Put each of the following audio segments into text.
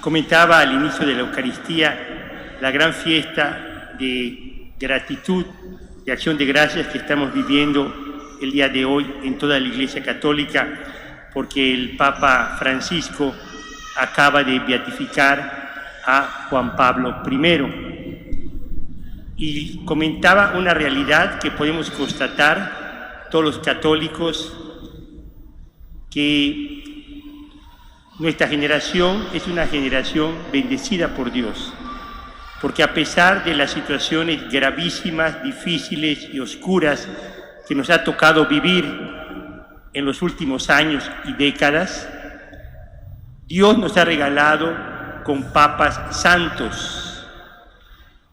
Comentaba al inicio de la Eucaristía la gran fiesta de gratitud, de acción de gracias que estamos viviendo el día de hoy en toda la Iglesia Católica, porque el Papa Francisco acaba de beatificar a Juan Pablo I. Y comentaba una realidad que podemos constatar todos los católicos, que nuestra generación es una generación bendecida por Dios, porque a pesar de las situaciones gravísimas, difíciles y oscuras que nos ha tocado vivir en los últimos años y décadas, Dios nos ha regalado con papas santos,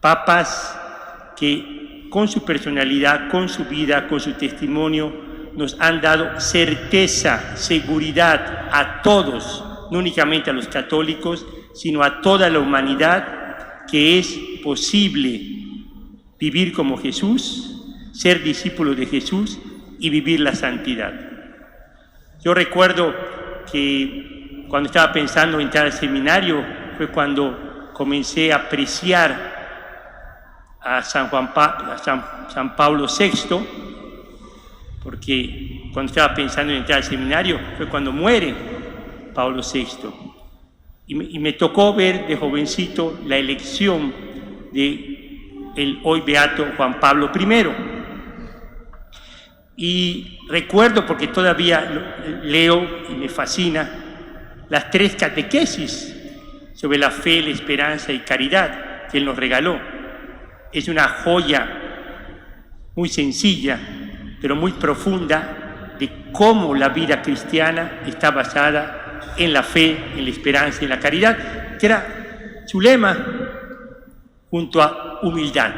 papas que con su personalidad, con su vida, con su testimonio, nos han dado certeza, seguridad a todos, no únicamente a los católicos, sino a toda la humanidad, que es posible vivir como Jesús, ser discípulo de Jesús y vivir la santidad. Yo recuerdo que cuando estaba pensando en entrar al seminario, fue cuando comencé a apreciar a San Pablo VI, porque cuando estaba pensando en entrar al seminario fue cuando muere Pablo VI. Y me tocó ver de jovencito la elección de el hoy beato Juan Pablo I. Y recuerdo, porque todavía leo y me fascina, las 3 catequesis sobre la fe, la esperanza y caridad que él nos regaló. Es una joya muy sencilla, pero muy profunda, de cómo la vida cristiana está basada en la fe, en la esperanza y en la caridad, que era su lema, junto a humildad.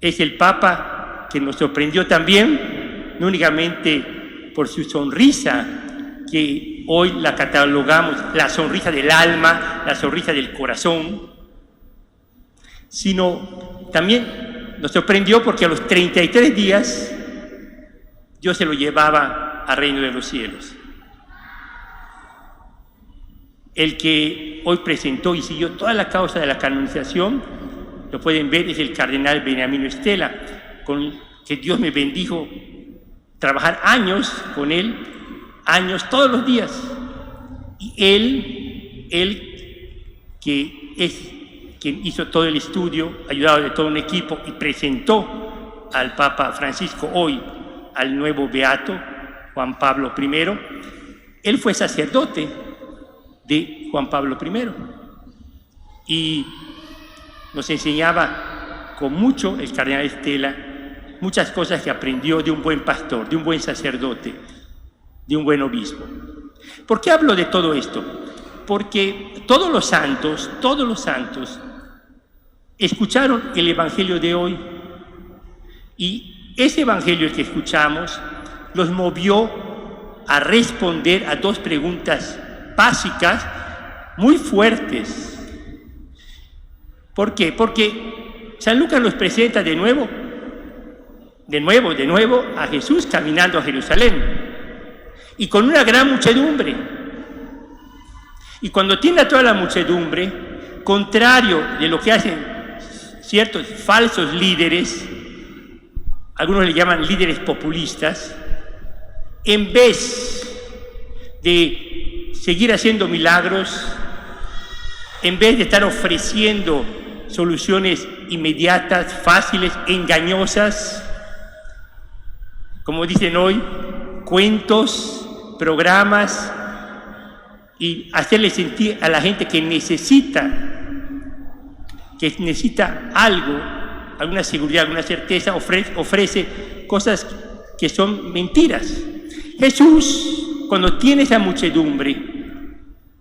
Es el Papa que nos sorprendió también, no únicamente por su sonrisa, que hoy la catalogamos la sonrisa del alma, la sonrisa del corazón, sino también nos sorprendió porque a los 33 días Dios se lo llevaba al reino de los cielos. El que hoy presentó y siguió toda la causa de la canonización, lo pueden ver, es el cardenal Beniamino Stella, con que Dios me bendijo trabajar años con él, años, todos los días. Y él que es quien hizo todo el estudio, ayudado de todo un equipo, y presentó al Papa Francisco hoy, al nuevo beato Juan Pablo I, él fue sacerdote de Juan Pablo I y nos enseñaba con mucho el cardenal Stella muchas cosas que aprendió de un buen pastor, de un buen sacerdote, de un buen obispo. ¿Por qué hablo de todo esto? Porque todos los santos escucharon el Evangelio de hoy, y ese Evangelio que escuchamos los movió a responder a 2 preguntas básicas muy fuertes. ¿Por qué? Porque San Lucas nos presenta de nuevo a Jesús caminando a Jerusalén y con una gran muchedumbre. Y cuando tiene a toda la muchedumbre, contrario de lo que hacen ciertos falsos líderes, algunos le llaman líderes populistas, en vez de seguir haciendo milagros, en vez de estar ofreciendo soluciones inmediatas, fáciles, engañosas, como dicen hoy, cuentos, programas, y hacerle sentir a la gente que necesita algo, alguna seguridad, alguna certeza, ofrece cosas que son mentiras. Jesús, cuando tiene esa muchedumbre,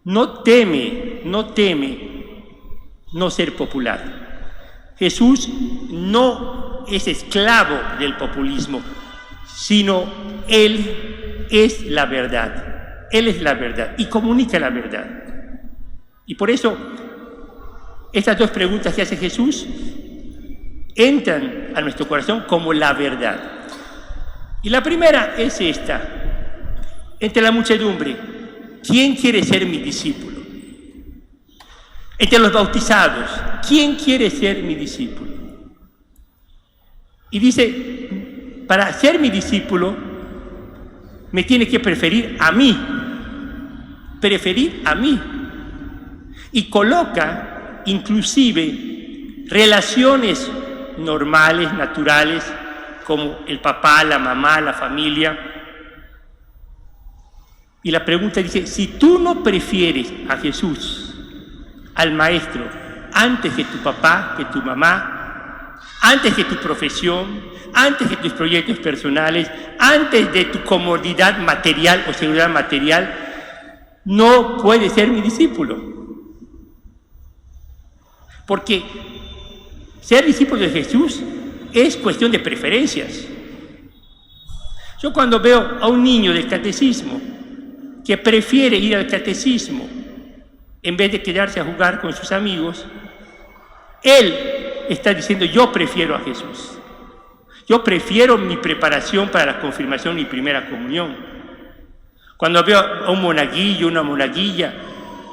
no teme no ser popular. Jesús no es esclavo del populismo, sino Él es la verdad. Él es la verdad y comunica la verdad. Y por eso, estas 2 preguntas que hace Jesús entran a nuestro corazón como la verdad. Y la primera es esta: entre la muchedumbre, ¿quién quiere ser mi discípulo? Entre los bautizados, ¿quién quiere ser mi discípulo? Y dice, para ser mi discípulo, me tiene que preferir a mí. Preferir a mí. Y coloca, inclusive, relaciones normales, naturales, como el papá, la mamá, la familia. Y la pregunta dice, si tú no prefieres a Jesús, al Maestro, antes que tu papá, que tu mamá, antes que tu profesión, antes que tus proyectos personales, antes de tu comodidad material o seguridad material, no puedes ser mi discípulo. Porque ser discípulo de Jesús es cuestión de preferencias. Yo cuando veo a un niño del catecismo que prefiere ir al catecismo en vez de quedarse a jugar con sus amigos, él está diciendo, yo prefiero a Jesús. Yo prefiero mi preparación para la confirmación y primera comunión. Cuando veo a un monaguillo, una monaguilla,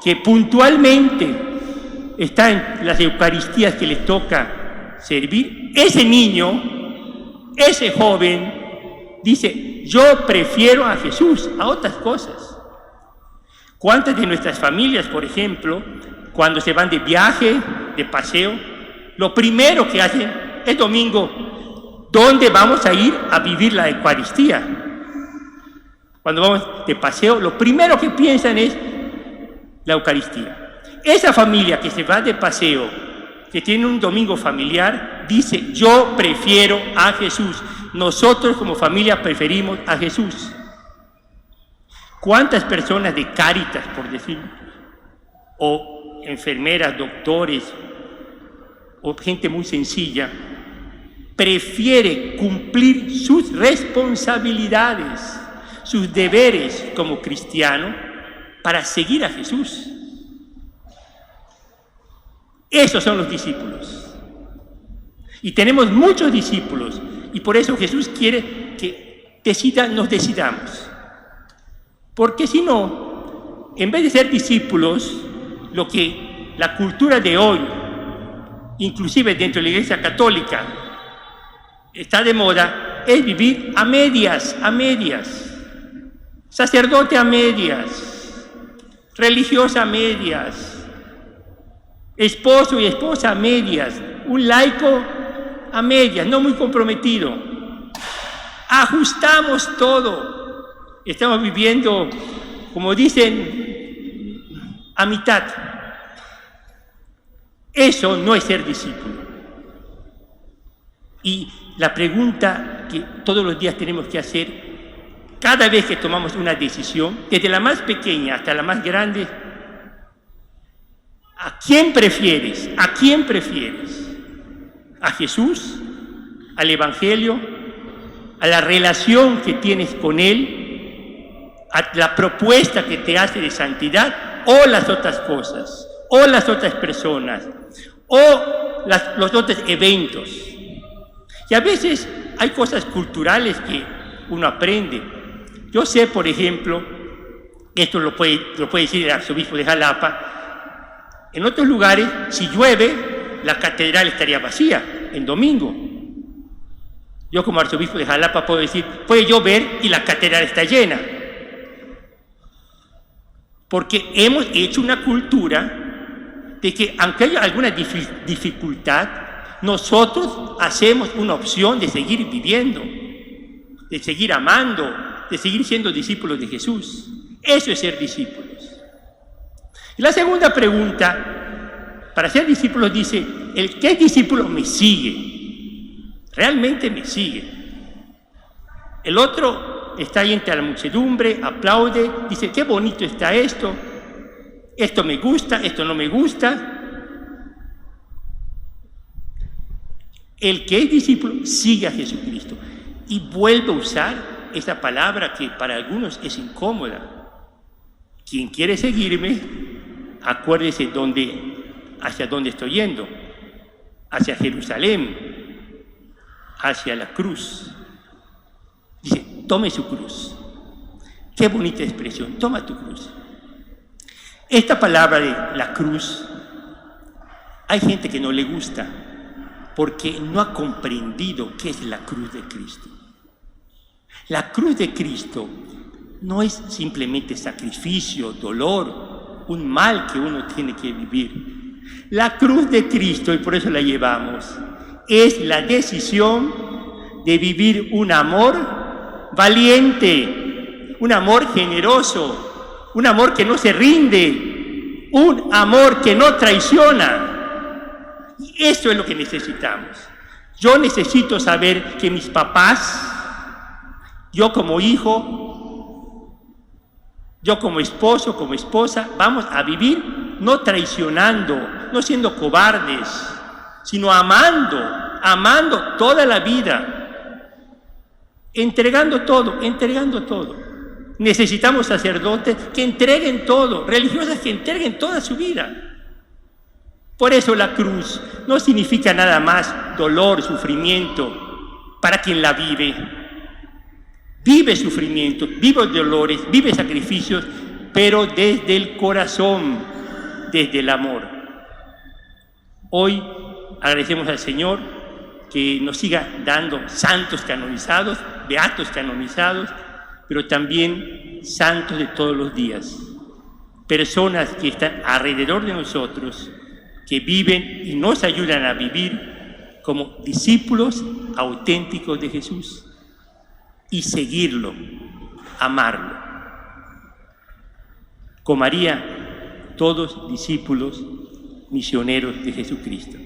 que puntualmente está en las Eucaristías que le toca servir, ese niño, ese joven, dice, yo prefiero a Jesús a otras cosas. ¿Cuántas de nuestras familias, por ejemplo, cuando se van de viaje, de paseo, lo primero que hacen es domingo, ¿dónde vamos a ir a vivir la Eucaristía? Cuando vamos de paseo, lo primero que piensan es la Eucaristía. Esa familia que se va de paseo, que tiene un domingo familiar, dice, yo prefiero a Jesús. Nosotros como familia preferimos a Jesús. ¿Cuántas personas de Cáritas, por decir, o enfermeras, doctores, o gente muy sencilla, prefiere cumplir sus responsabilidades, sus deberes como cristiano, para seguir a Jesús? Esos son los discípulos. Y tenemos muchos discípulos, y por eso Jesús quiere que nos decidamos. Porque si no, en vez de ser discípulos, lo que la cultura de hoy, inclusive dentro de la Iglesia Católica, está de moda, es vivir a medias, sacerdote a medias, religiosa a medias, esposo y esposa a medias, un laico a medias, no muy comprometido. Ajustamos todo. Estamos viviendo, como dicen, a mitad. Eso no es ser discípulo. Y la pregunta que todos los días tenemos que hacer, cada vez que tomamos una decisión, desde la más pequeña hasta la más grande, ¿a quién prefieres? ¿A quién prefieres? ¿A Jesús? ¿Al Evangelio? ¿A la relación que tienes con Él? ¿A la propuesta que te hace de santidad? ¿O las otras cosas? ¿O las otras personas? ¿O los otros eventos? Y a veces hay cosas culturales que uno aprende. Yo sé, por ejemplo, esto lo puede decir el arzobispo de Jalapa, en otros lugares, si llueve, la catedral estaría vacía en domingo. Yo como arzobispo de Jalapa puedo decir, puede llover y la catedral está llena. Porque hemos hecho una cultura de que, aunque haya alguna dificultad, nosotros hacemos una opción de seguir viviendo, de seguir amando, de seguir siendo discípulos de Jesús. Eso es ser discípulos. Y la segunda pregunta, para ser discípulos, dice, el que es discípulo me sigue, realmente me sigue. El otro está ahí entre la muchedumbre, aplaude, dice, qué bonito está esto me gusta, esto no me gusta. El que es discípulo sigue a Jesucristo y vuelve a usar esa palabra que para algunos es incómoda. Quien quiere seguirme, acuérdese hacia dónde estoy yendo, hacia Jerusalén, hacia la cruz. Dice, tome su cruz. Qué bonita expresión, toma tu cruz. Esta palabra de la cruz Hay gente que no le gusta porque no ha comprendido qué es la cruz de Cristo. La cruz de Cristo no es simplemente sacrificio, dolor, un mal que uno tiene que vivir. La cruz de Cristo, y por eso la llevamos, es la decisión de vivir un amor valiente, un amor generoso, un amor que no se rinde, un amor que no traiciona. Y eso es lo que necesitamos. Yo necesito saber que mis papás, yo como hijo, yo como esposo, como esposa, vamos a vivir no traicionando, no siendo cobardes, sino amando toda la vida, entregando todo. Necesitamos sacerdotes que entreguen todo, religiosas que entreguen toda su vida. Por eso la cruz no significa nada más dolor, sufrimiento para quien la vive. Vive sufrimiento, vive dolores, vive sacrificios, pero desde el corazón, desde el amor. Hoy agradecemos al Señor que nos siga dando santos canonizados, beatos canonizados, pero también santos de todos los días. Personas que están alrededor de nosotros, que viven y nos ayudan a vivir como discípulos auténticos de Jesús y seguirlo, amarlo. Con María, todos discípulos misioneros de Jesucristo.